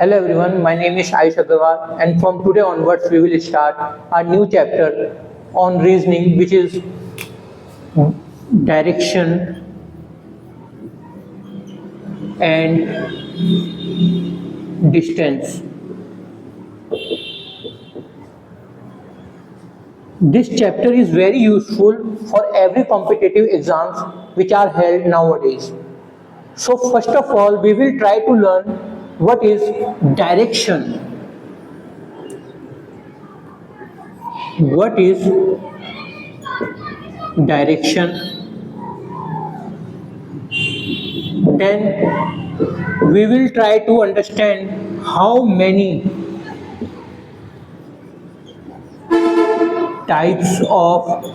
Hello everyone, my name is Ayush Agarwal and from today onwards we will start a new chapter on reasoning, which is direction and distance. This chapter is very useful for every competitive exams which are held nowadays. So first of all, we will try to learn what is direction. What is direction? Then we will try to understand how many types of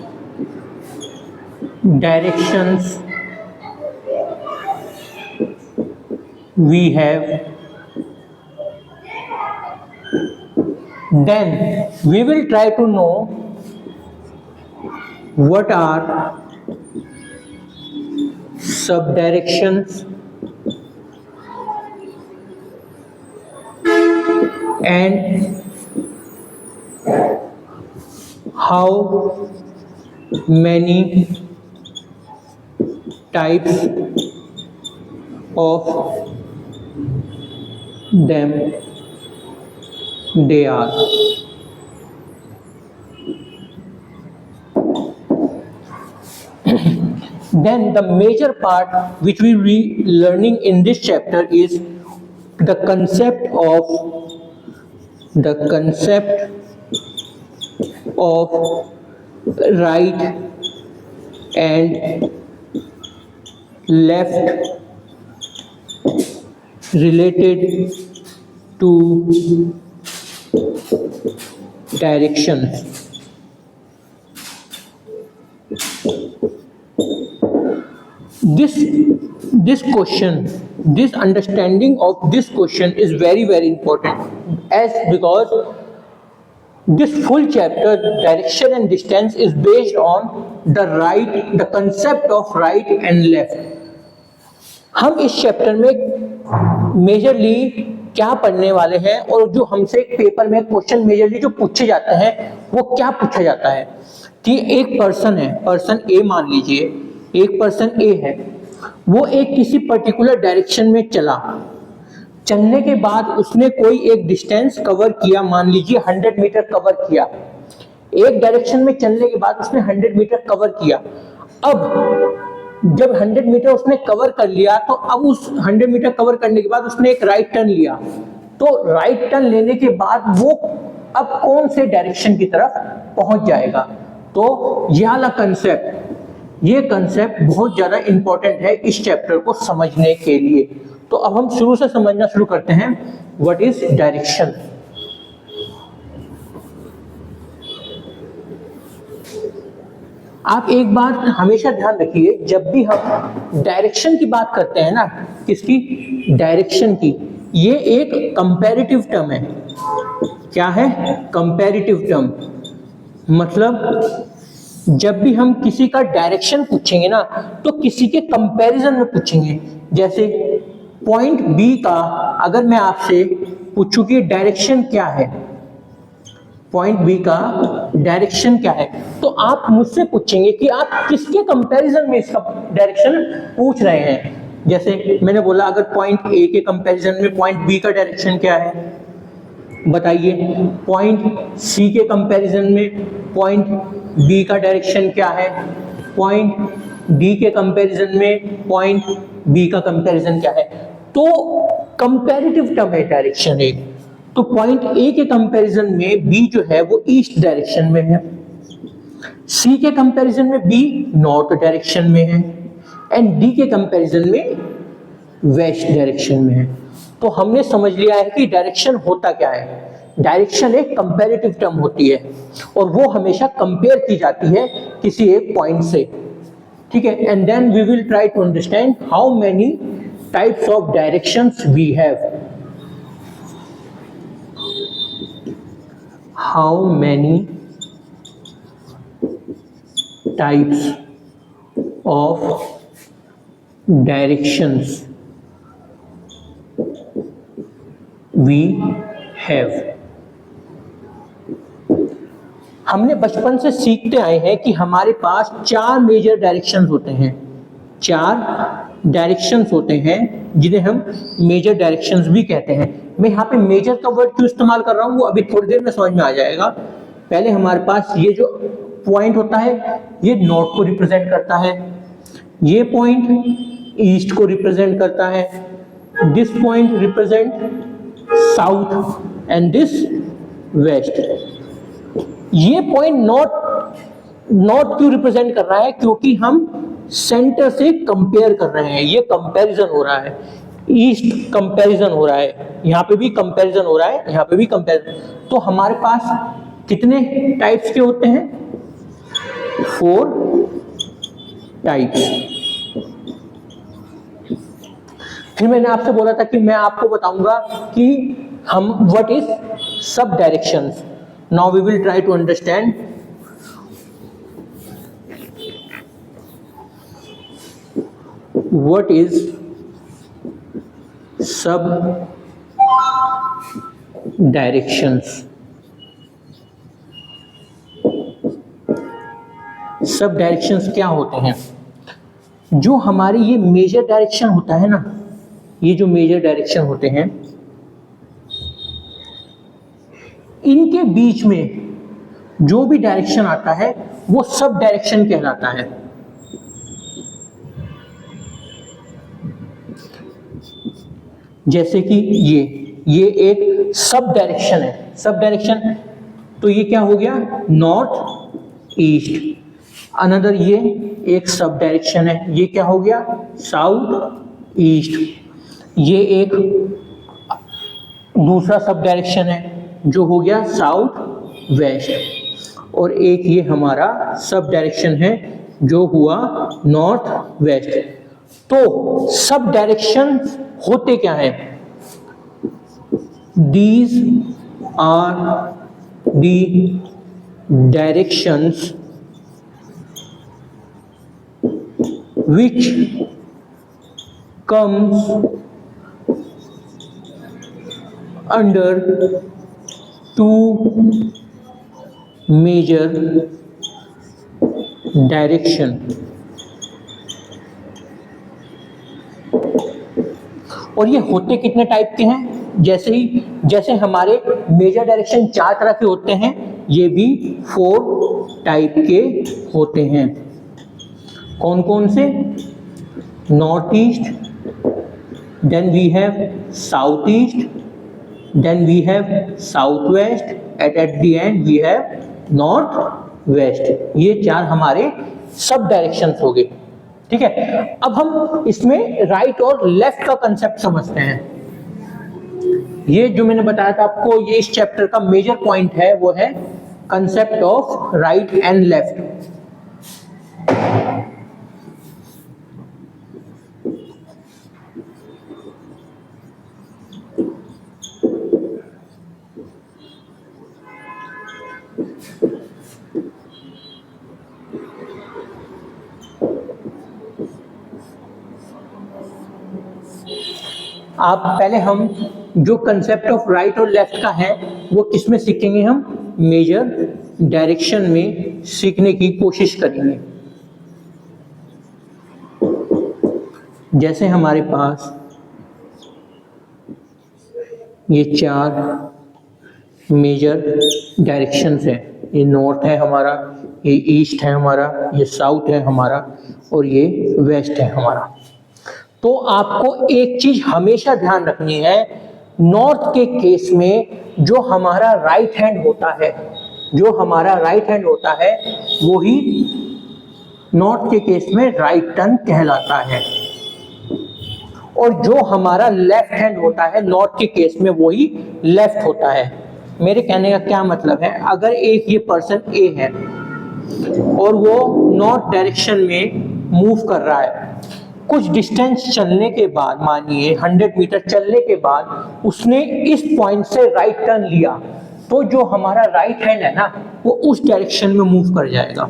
directions we have. Then we will try to know what are subdirections and how many types of them they are. Then the major part which we will be learning in this chapter is the concept of right and left related to directions. This understanding of this question is very important, as because this full chapter direction and distance is based on the concept of right and left. हम इस chapter में majorly क्या पढ़ने वाले हैं और जो हमसे एक पेपर में क्वेश्चन मेजरली जो पूछे जाते हैं वो क्या पूछा जाता है कि एक पर्सन है, पर्सन ए मान लीजिए, एक पर्सन ए है, वो एक किसी पर्टिकुलर डायरेक्शन में चलने के बाद उसने कोई एक डिस्टेंस कवर किया, मान लीजिए 100 मीटर कवर किया। एक डायरेक्शन में चलने के बाद उसने 100 मीटर कवर किया। अब जब 100 मीटर उसने कवर कर लिया तो अब उस 100 मीटर कवर करने के बाद उसने एक राइट टर्न लिया। तो राइट टर्न लेने के बाद वो अब कौन से डायरेक्शन की तरफ पहुंच जाएगा? तो ये कंसेप्ट बहुत ज्यादा इंपॉर्टेंट है इस चैप्टर को समझने के लिए। तो अब हम शुरू से समझना शुरू करते हैं व्हाट इज डायरेक्शन। आप एक बात हमेशा ध्यान रखिए, जब भी हम डायरेक्शन की बात करते हैं ना, किसकी? डायरेक्शन की, ये एक कंपैरेटिव टर्म है। क्या है? Comparative term. मतलब जब भी हम किसी का डायरेक्शन पूछेंगे ना तो किसी के कंपैरिजन में पूछेंगे। जैसे पॉइंट बी का अगर मैं आपसे पूछूं कि डायरेक्शन क्या है, पॉइंट बी का डायरेक्शन क्या है, तो आप मुझसे पूछेंगे कि आप किसके कंपैरिजन में इसका डायरेक्शन पूछ रहे हैं। जैसे मैंने बोला अगर पॉइंट ए के कंपैरिजन में पॉइंट बी का डायरेक्शन क्या है बताइए, पॉइंट सी के कंपैरिजन में पॉइंट बी का डायरेक्शन क्या है, पॉइंट डी के कंपैरिजन में पॉइंट बी का कंपैरिजन क्या है। तो कंपैरेटिव टर्म है डायरेक्शन एक। तो पॉइंट ए के कंपैरिजन में बी जो है वो ईस्ट डायरेक्शन में है, सी के कंपैरिजन में बी नॉर्थ डायरेक्शन में है एंड डी के कंपैरिजन में वेस्ट डायरेक्शन में है। तो हमने समझ लिया है कि डायरेक्शन होता क्या है। डायरेक्शन एक कंपैरेटिव टर्म होती है और वो हमेशा कंपेयर की जाती है किसी एक पॉइंट से, ठीक है। And then we will try to understand how many types of directions we have. How many types of directions we have. हमने बचपन से सीखते आए हैं कि हमारे पास 4 मेजर डायरेक्शंस होते हैं, 4 डायरेक्शंस होते हैं जिन्हें हम मेजर डायरेक्शंस भी कहते हैं। मैं यहाँ पे मेजर का वर्ड क्यों इस्तेमाल कर रहा हूँ वो अभी थोड़ी देर में समझ में आ जाएगा। पहले हमारे पास ये जो पॉइंट होता है ये नॉर्थ को रिप्रेजेंट करता है, ये पॉइंट ईस्ट को रिप्रेजेंट करता है, this point represent south and this west. ये पॉइंट नॉर्थ क्यों रिप्रेजेंट कर रहा है? क्योंकि हम सेंटर से कंपेयर कर रहे हैं, ये कंपैरिजन हो रहा है, ईस्ट कंपैरिजन हो रहा है, यहाँ पे भी कंपैरिजन हो रहा है, यहाँ पे भी कंपैरिजन। तो हमारे पास कितने टाइप्स के होते हैं? 4 टाइप्स। फिर मैंने आपसे बोला था कि मैं आपको बताऊंगा कि हम what is sub directions. Now we will try to understand what is sub directions. Sub directions क्या होते हैं? जो हमारे ये मेजर डायरेक्शन होता है ना, ये जो मेजर डायरेक्शन होते हैं इनके बीच में जो भी डायरेक्शन आता है वो सब डायरेक्शन कहलाता है। जैसे कि ये एक सब डायरेक्शन है। सब डायरेक्शन तो ये क्या हो गया? North east. अनदर ये एक सब डायरेक्शन है, ये क्या हो गया? South east. ये एक दूसरा सब डायरेक्शन है जो हो गया साउथ वेस्ट। और एक ये हमारा सब डायरेक्शन है जो हुआ नॉर्थ वेस्ट। तो सब डायरेक्शन होते क्या है? These are the directions which comes under 2 major direction। और ये होते कितने टाइप के हैं? जैसे हमारे मेजर डायरेक्शन 4 तरह के होते हैं, ये भी 4 टाइप के होते हैं। कौन कौन से? North east, then we have south east, then we have south west, at the end we have north west. ये 4 हमारे सब डायरेक्शंस हो गए। ठीक है, अब हम इसमें राइट और लेफ्ट का कंसेप्ट समझते हैं। ये जो मैंने बताया था आपको, ये इस चैप्टर का मेजर पॉइंट है, वो है concept of right and left. आप पहले हम जो कंसेप्ट ऑफ राइट और लेफ्ट का है वो किसमें सीखेंगे? हम मेजर डायरेक्शन में सीखने की कोशिश करेंगे। जैसे हमारे पास ये 4 मेजर डायरेक्शंस हैं, ये नॉर्थ है हमारा, ये ईस्ट है हमारा, ये साउथ है हमारा और ये वेस्ट है हमारा। तो आपको एक चीज हमेशा ध्यान रखनी है, नॉर्थ के केस में जो हमारा राइट हैंड होता है, वो ही नॉर्थ के केस में राइट टर्न कहलाता है। और जो हमारा लेफ्ट हैंड होता है नॉर्थ के केस में, वो ही लेफ्ट होता है। मेरे कहने का क्या मतलब है? अगर एक ये पर्सन ए है और वो नॉर्थ डायरेक्शन में मूव कर रहा है, कुछ डिस्टेंस चलने के बाद, मानिए 100 मीटर चलने के बाद उसने इस पॉइंट से राइट टर्न लिया, तो जो हमारा राइट हैंड है ना, वो उस डायरेक्शन में मूव कर जाएगा।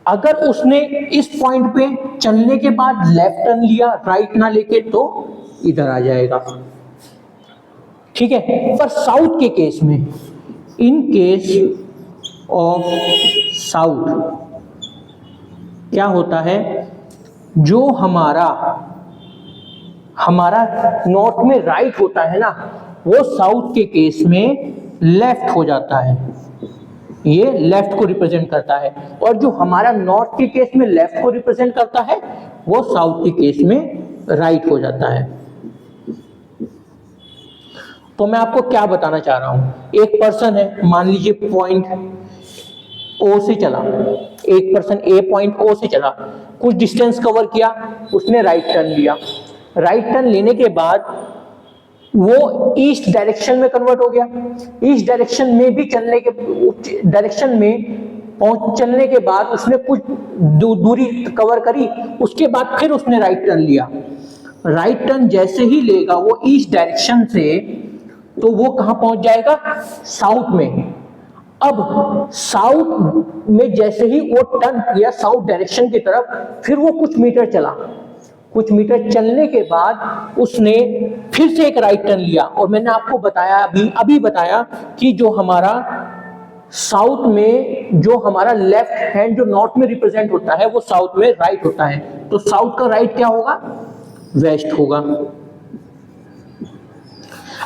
अगर उसने इस पॉइंट पे चलने के बाद लेफ्ट टर्न लिया, राइट ना लेके, तो इधर आ जाएगा। ठीक है। पर साउथ के केस में, इन केस ऑफ साउथ क्या होता है, जो हमारा नॉर्थ में राइट होता है ना, वो साउथ के केस में लेफ्ट हो जाता है, ये लेफ्ट को रिप्रेजेंट करता है। और जो हमारा नॉर्थ के केस में लेफ्ट को रिप्रेजेंट करता है, वो साउथ के केस में राइट हो जाता है। तो मैं आपको क्या बताना चाह रहा हूं, एक पर्सन है, मान लीजिए पॉइंट ओ से चला, एक पर्सन ए पॉइंट ओ से चला, कुछ डिस्टेंस कवर किया, उसने राइट टर्न लिया। राइट टर्न लेने के बाद वो ईस्ट डायरेक्शन में कन्वर्ट हो गया। ईस्ट डायरेक्शन में भी चलने के बाद उसने कुछ दूरी कवर करी, उसके बाद फिर उसने राइट टर्न लिया। राइट टर्न जैसे ही लेगा वो ईस्ट डायरेक्शन से, तो वो कहां पहुंच जाएगा, साउथ में। अब साउथ में जैसे ही वो टर्न किया साउथ डायरेक्शन की तरफ, फिर वो कुछ मीटर चला, कुछ मीटर चलने के बाद उसने फिर से एक राइट टर्न लिया। और मैंने आपको बताया, अभी बताया कि जो हमारा साउथ में, जो हमारा लेफ्ट हैंड जो नॉर्थ में रिप्रेजेंट होता है, वो साउथ में राइट होता है। तो साउथ का राइट क्या होगा, वेस्ट होगा।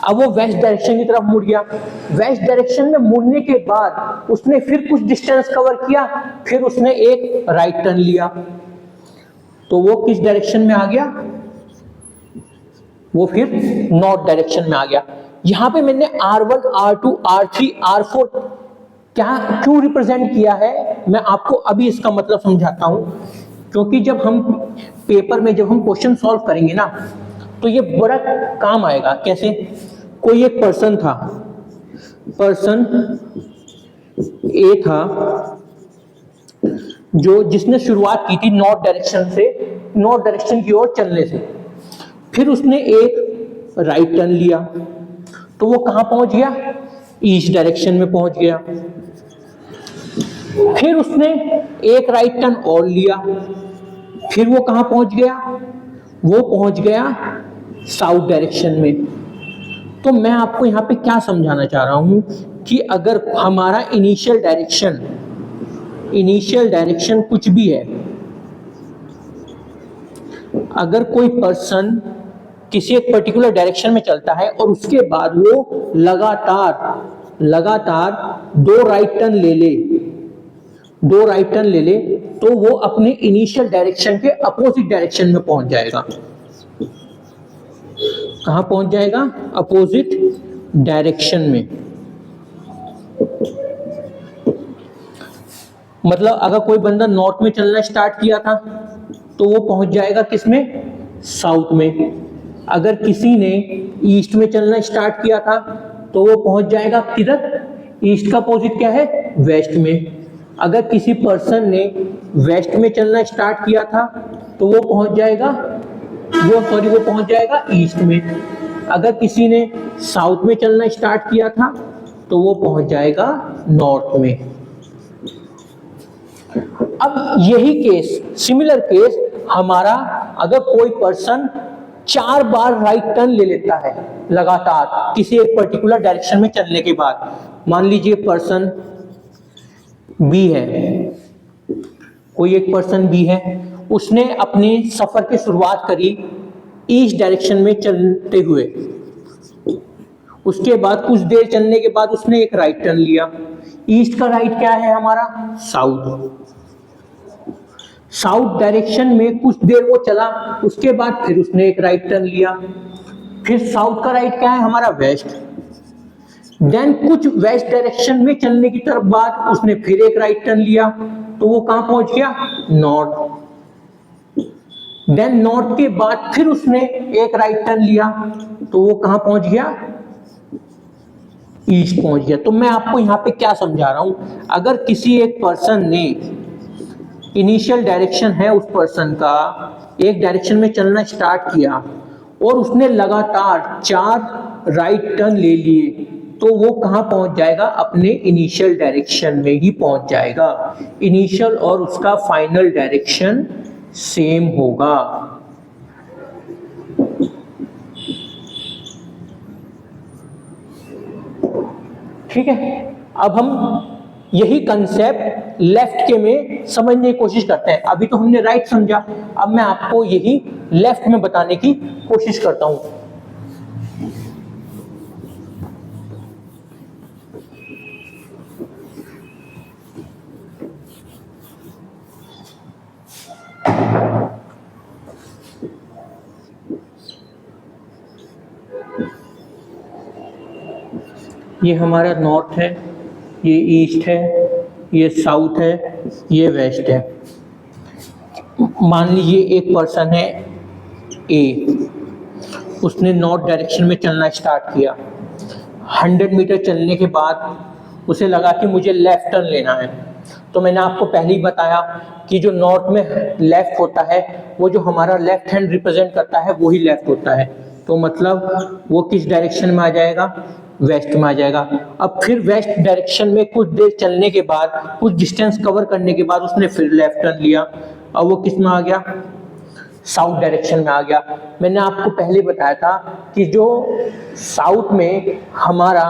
अब वो वेस्ट डायरेक्शन की तरफ मुड़ गया। वेस्ट डायरेक्शन में मुड़ने के बाद उसने फिर कुछ डिस्टेंस कवर किया, फिर उसने एक राइट टर्न लिया। तो वो किस डायरेक्शन में आ गया, वो फिर नॉर्थ डायरेक्शन में आ गया। यहां पे मैंने R1, R2, R3, R4 क्यों रिप्रेजेंट किया है, मैं आपको अभी इसका मतलब समझाता हूं। क्योंकि जब हम पेपर में जब हम क्वेश्चन सॉल्व करेंगे ना, तो ये बड़ा काम आएगा। कैसे, कोई एक पर्सन था, पर्सन ए था, जिसने शुरुआत की थी नॉर्थ डायरेक्शन की ओर चलने से। फिर उसने एक राइट टर्न लिया, तो वो कहां पहुंच गया, ईस्ट डायरेक्शन में पहुंच गया। फिर उसने एक राइट टर्न और लिया, फिर वो कहां पहुंच गया, वो पहुंच गया साउथ डायरेक्शन में। तो मैं आपको यहां पे क्या समझाना चाह रहा हूं कि अगर हमारा इनिशियल डायरेक्शन कुछ भी है, अगर कोई पर्सन किसी एक पर्टिकुलर डायरेक्शन में चलता है और उसके बाद वो लगातार दो राइट टर्न ले ले, तो वो अपने इनिशियल डायरेक्शन के अपोजिट डायरेक्शन में पहुंच जाएगा। कहां पहुंच जाएगा, अपोजिट डायरेक्शन में। मतलब अगर कोई बंदा नॉर्थ में चलना स्टार्ट किया था, तो वो पहुंच जाएगा किसमें, साउथ में। अगर किसी ने ईस्ट में चलना स्टार्ट किया था, तो वो पहुंच जाएगा किधर, ईस्ट का अपोजिट क्या है, वेस्ट में। अगर किसी पर्सन ने वेस्ट में चलना स्टार्ट किया था, तो वो पहुंच जाएगा ईस्ट में। अगर किसी ने साउथ में चलना स्टार्ट किया था, तो वो पहुंच जाएगा नॉर्थ में। अब यही केस, सिमिलर केस हमारा, अगर कोई पर्सन 4 बार राइट टर्न ले लेता है लगातार किसी एक पर्टिकुलर डायरेक्शन में चलने के बाद, मान लीजिए पर्सन बी है, कोई एक पर्सन बी है, उसने अपने सफर की शुरुआत करी ईस्ट डायरेक्शन में चलते हुए। उसके बाद कुछ देर चलने के बाद उसने एक राइट टर्न लिया। ईस्ट का राइट क्या है हमारा, साउथ डायरेक्शन में कुछ देर वो चला, उसके बाद फिर उसने एक राइट टर्न लिया। फिर साउथ का राइट क्या है हमारा, वेस्ट। देन कुछ वेस्ट डायरेक्शन में चलने की तरफ बाद उसने फिर एक राइट टर्न लिया, तो वो कहां पहुंच गया, नॉर्थ। देन नॉर्थ के बाद फिर उसने एक राइट टर्न लिया, तो वो कहां पहुंच गया, ईस्ट पहुंच गया। तो मैं आपको यहां पे क्या समझा रहा हूं, अगर किसी एक पर्सन ने, इनिशियल डायरेक्शन है उस पर्सन का, एक डायरेक्शन में चलना स्टार्ट किया और उसने लगातार 4 राइट टर्न ले लिए, तो वो कहां पहुंच जाएगा, अपने इनिशियल डायरेक्शन में ही पहुंच जाएगा। इनिशियल और उसका फाइनल डायरेक्शन सेम होगा। ठीक है, अब हम यही कंसेप्ट लेफ्ट के में समझने की कोशिश करते हैं। अभी तो हमने राइट समझा, अब मैं आपको यही लेफ्ट में बताने की कोशिश करता हूं। ये हमारा नॉर्थ है, ये ईस्ट है, ये साउथ है, ये वेस्ट है। मान लीजिए एक पर्सन है ए, उसने नॉर्थ डायरेक्शन में चलना स्टार्ट किया। 100 मीटर चलने के बाद उसे लगा कि मुझे लेफ्ट टर्न लेना है। तो मैंने आपको पहले ही बताया कि जो नॉर्थ में लेफ्ट होता है वो जो हमारा लेफ्ट हैंड रिप्रेजेंट करता है वही लेफ्ट होता है। तो मतलब वो किस डायरेक्शन में आ जाएगा, वेस्ट में आ जाएगा। अब फिर वेस्ट डायरेक्शन में कुछ देर चलने के बाद, कुछ डिस्टेंस कवर करने के बाद उसने फिर लेफ्ट टर्न लिया। अब वो किस में आ गया, साउथ डायरेक्शन में आ गया। मैंने आपको पहले बताया था कि जो साउथ में हमारा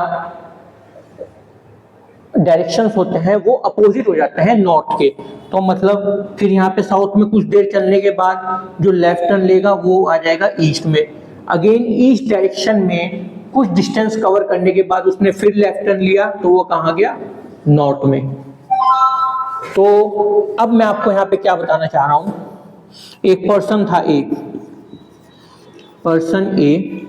डायरेक्शंस होते हैं वो अपोजिट हो जाते हैं नॉर्थ के। तो मतलब फिर यहाँ पे साउथ में कुछ देर चलने के बाद जो लेफ्ट टर्न लेगा वो आ जाएगा ईस्ट में। अगेन ईस्ट डायरेक्शन में कुछ डिस्टेंस कवर करने के बाद उसने फिर लेफ्ट टर्न लिया, तो वो कहाँ गया, नॉर्थ में। तो अब मैं आपको यहाँ पे क्या बताना चाह रहा हूं, एक पर्सन था ए, पर्सन ए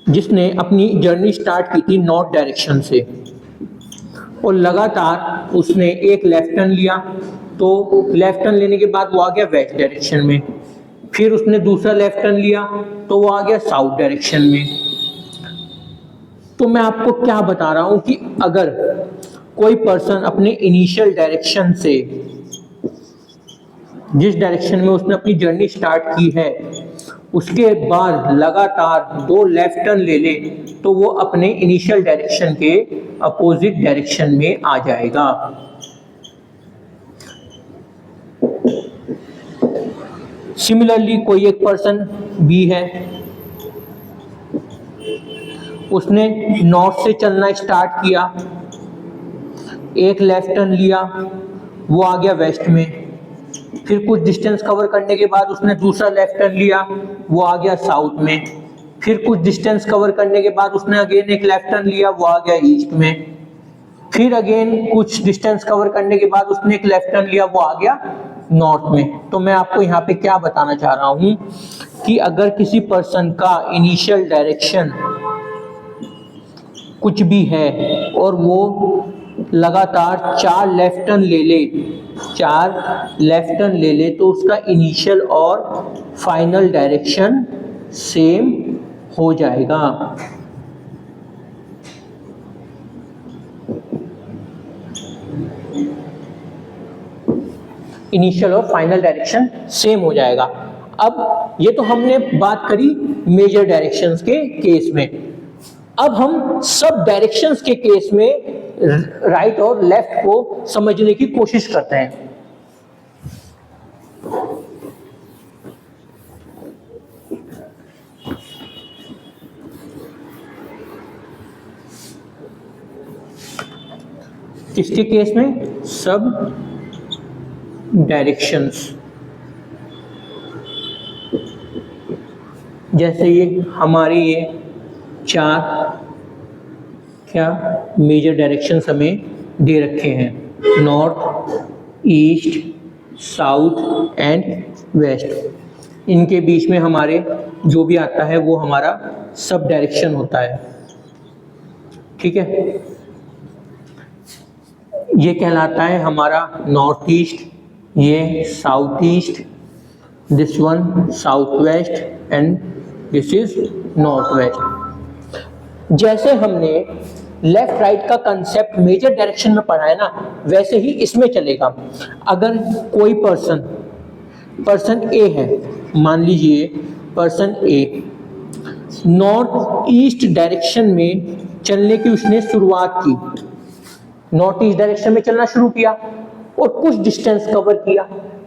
जिसने अपनी जर्नी स्टार्ट की थी नॉर्थ डायरेक्शन से और लगातार उसने एक लेफ्ट टर्न लिया। तो लेफ्ट टर्न लेने के बाद वो आ गया वेस्ट डायरेक्शन में। फिर उसने दूसरा लेफ्ट टर्न लिया तो वो आ गया साउथ डायरेक्शन में। तो मैं आपको क्या बता रहा हूं कि अगर कोई पर्सन अपने इनिशियल डायरेक्शन से, जिस डायरेक्शन में उसने अपनी जर्नी स्टार्ट की है, उसके बाद लगातार 2 लेफ्ट टर्न ले ले तो वो अपने इनिशियल डायरेक्शन के अपोजिट डायरेक्शन में आ जाएगा। सिमिलरली कोई एक पर्सन बी है, उसने नॉर्थ से चलना स्टार्ट किया, एक लेफ्ट टर्न लिया, वो आ गया वेस्ट में। फिर कुछ डिस्टेंस कवर करने के बाद उसने दूसरा लेफ्ट टर्न लिया, वो आ गया साउथ में। फिर कुछ डिस्टेंस कवर करने के बाद उसने अगेन एक लेफ्ट टर्न लिया, वो आ गया ईस्ट में। फिर अगेन कुछ डिस्टेंस कवर करने के बाद उसने एक लेफ्ट टर्न लिया, वो आ गया नॉर्थ में। तो मैं आपको यहाँ पे क्या बताना चाह रहा हूँ कि अगर किसी पर्सन का इनिशियल डायरेक्शन कुछ भी है और वो लगातार 4 लेफ्ट टर्न ले ले, 4 लेफ्ट टर्न ले ले, तो उसका इनिशियल और फाइनल डायरेक्शन सेम हो जाएगा। इनिशियल और फाइनल डायरेक्शन सेम हो जाएगा। अब ये तो हमने बात करी मेजर डायरेक्शंस के केस में। अब हम सब डायरेक्शंस के केस में राइट और लेफ्ट को समझने की कोशिश करते हैं। किसके केस में, सब डायरेक्शंस। जैसे ये हमारी ये 4 क्या मेजर डायरेक्शंस हमें दे रखे हैं, north, east, south and west. इनके बीच में हमारे जो भी आता है वो हमारा सब डायरेक्शन होता है। ठीक है, ये कहलाता है हमारा नॉर्थ ईस्ट, ये south east, this one south west and this is north west. जैसे हमने लेफ्ट राइट का कंसेप्ट मेजर डायरेक्शन में पढ़ा है ना, वैसे ही इसमें चलेगा। अगर कोई पर्सन ए है, मान लीजिए पर्सन ए नॉर्थ ईस्ट डायरेक्शन में चलने की उसने शुरुआत की, नॉर्थ ईस्ट डायरेक्शन में चलना शुरू किया और कुछ डिस्टेंस कवर किया।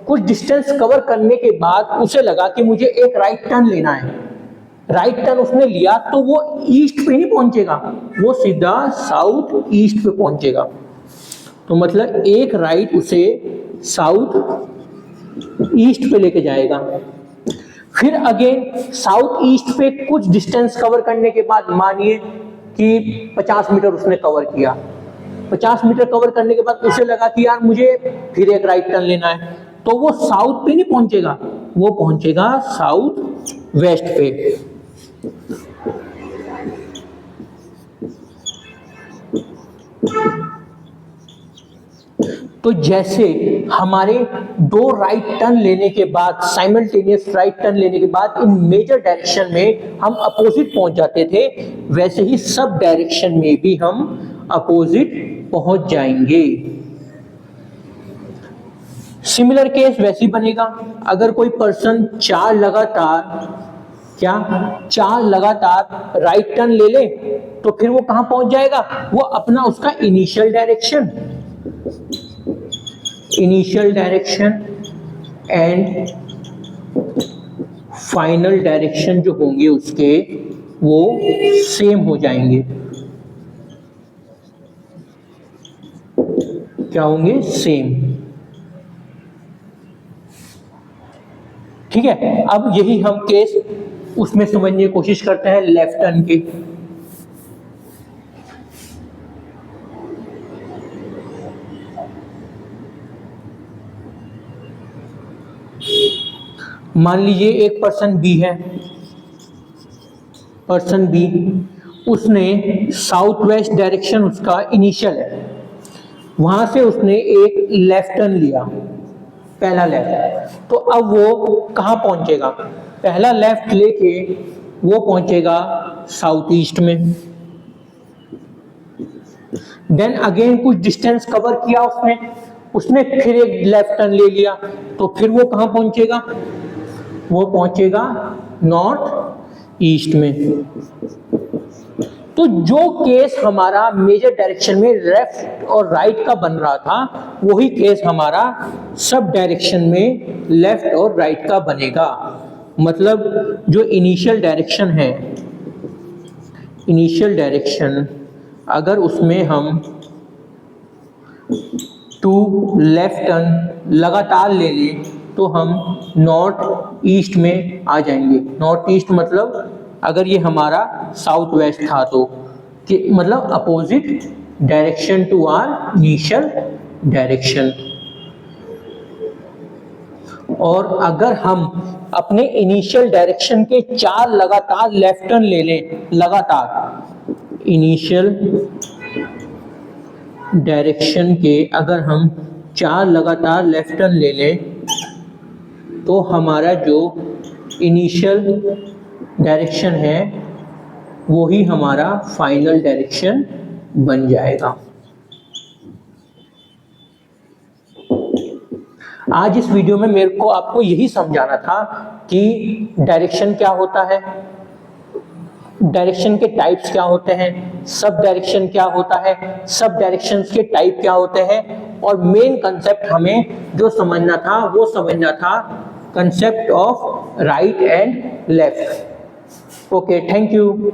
कुछ डिस्टेंस कवर करने के बाद उसे लगा कि मुझे एक राइट टर्न लेना है। राइट टर्न उसने लिया तो वो ईस्ट पे नहीं पहुंचेगा, वो सीधा साउथ ईस्ट पे पहुंचेगा। तो मतलब एक राइट उसे साउथ ईस्ट पे लेके जाएगा। फिर अगेन साउथ ईस्ट पे कुछ डिस्टेंस कवर करने के बाद, मानिए कि 50 मीटर उसने कवर किया, 50 मीटर कवर करने के बाद उसे लगा कि यार मुझे फिर एक राइट टर्न लेना है, तो वो साउथ पे नहीं पहुंचेगा, वो पहुंचेगा साउथ वेस्ट पे। तो जैसे हमारे दो राइट टर्न लेने के बाद, साइमल्टेनियस राइट टर्न लेने के बाद इन मेजर डायरेक्शन में हम अपोजिट पहुंच जाते थे, वैसे ही सब डायरेक्शन में भी हम अपोजिट पहुंच जाएंगे। सिमिलर केस वैसे ही बनेगा, अगर कोई पर्सन चार लगातार राइट टर्न ले ले तो फिर वो कहां पहुंच जाएगा, वो अपना उसका initial direction and final direction जो होंगे उसके वो सेम हो जाएंगे। क्या होंगे? सेम। ठीक है, अब यही हम केस उसमें समझने की कोशिश करते हैं लेफ्ट टर्न की। मान लीजिए एक पर्सन बी है, पर्सन बी, उसने साउथ वेस्ट डायरेक्शन उसका इनिशियल है, वहां से उसने एक लेफ्ट टर्न लिया, पहला लेफ्ट, तो अब वो कहां पहुंचेगा? पहला लेफ्ट लेके वो पहुंचेगा साउथ ईस्ट में। देन अगेन कुछ डिस्टेंस कवर किया उसने फिर एक लेफ्ट टर्न ले लिया, तो फिर वो कहां पहुंचेगा? वो पहुंचेगा नॉर्थ ईस्ट में। तो जो केस हमारा मेजर डायरेक्शन में लेफ्ट और राइट का बन रहा था, वही केस हमारा सब डायरेक्शन में लेफ्ट और राइट का बनेगा। मतलब जो इनिशियल डायरेक्शन अगर उसमें हम 2 लेफ्ट टर्न लगातार ले लें तो हम नॉर्थ ईस्ट में आ जाएंगे। नॉर्थ ईस्ट मतलब अगर ये हमारा साउथ वेस्ट था तो कि मतलब opposite direction to our initial direction. और अगर हम अपने इनिशियल डायरेक्शन के 4 लगातार लेफ्ट टर्न ले लें, लगातार इनिशियल डायरेक्शन के अगर हम 4 लगातार लेफ्ट टर्न ले लें तो हमारा जो इनिशियल डायरेक्शन है वो ही हमारा फाइनल डायरेक्शन बन जाएगा। आज इस वीडियो में मेरे को आपको यही समझाना था कि डायरेक्शन क्या होता है, डायरेक्शन के टाइप्स क्या होते हैं, सब डायरेक्शन क्या होता है, सब डायरेक्शंस के टाइप क्या होते हैं, और मेन कंसेप्ट हमें जो समझना था वो समझना था concept of right and left. Okay, thank you.